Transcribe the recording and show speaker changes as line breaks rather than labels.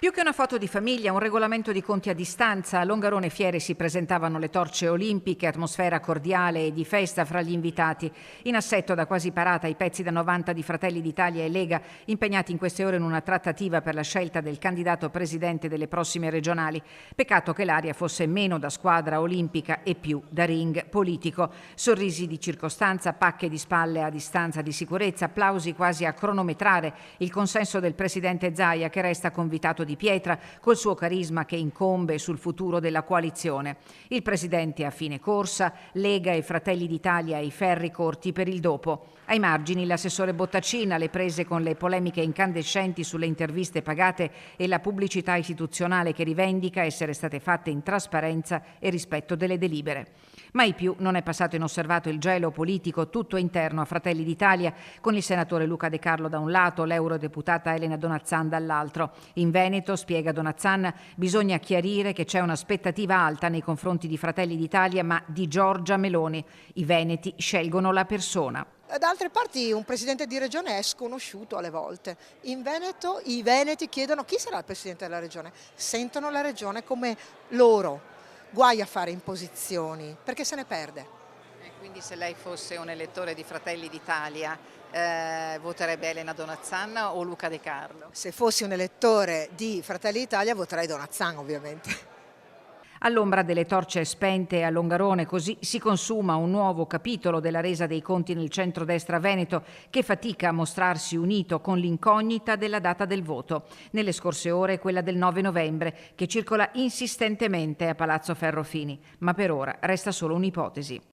Più che una foto di famiglia, un regolamento di conti a distanza, a Longarone Fiere si presentavano le torce olimpiche, atmosfera cordiale e di festa fra gli invitati. In assetto da quasi parata i pezzi da 90 di Fratelli d'Italia e Lega, impegnati in queste ore in una trattativa per la scelta del candidato presidente delle prossime regionali. Peccato che l'aria fosse meno da squadra olimpica e più da ring politico. Sorrisi di circostanza, pacche di spalle a distanza di sicurezza, applausi quasi a cronometrare il consenso del presidente Zaia, che resta convitato di pietra col suo carisma che incombe sul futuro della coalizione. Il presidente a fine corsa, Lega e Fratelli d'Italia ai ferri corti per il dopo. Ai margini l'assessore Bottacin, alle prese con le polemiche incandescenti sulle interviste pagate e la pubblicità istituzionale che rivendica essere state fatte in trasparenza e rispetto delle delibere. Mai più non è passato inosservato il gelo politico tutto interno a Fratelli d'Italia, con il senatore Luca De Carlo da un lato, l'eurodeputata Elena Donazzan dall'altro. In Veneto, spiega Donazzan, bisogna chiarire che c'è un'aspettativa alta nei confronti di Fratelli d'Italia, ma di Giorgia Meloni. I veneti scelgono la persona.
Da altre parti un presidente di regione è sconosciuto alle volte. In Veneto i veneti chiedono chi sarà il presidente della regione. Sentono la regione come loro. Guai a fare imposizioni, perché se ne perde.
Quindi se lei fosse un elettore di Fratelli d'Italia voterebbe Elena Donazzan o Luca De Carlo?
Se fossi un elettore di Fratelli d'Italia voterei Donazzan, ovviamente.
All'ombra delle torce spente a Longarone così si consuma un nuovo capitolo della resa dei conti nel centrodestra veneto, che fatica a mostrarsi unito con l'incognita della data del voto. Nelle scorse ore quella del 9 novembre, che circola insistentemente a Palazzo Ferrofini, ma per ora resta solo un'ipotesi.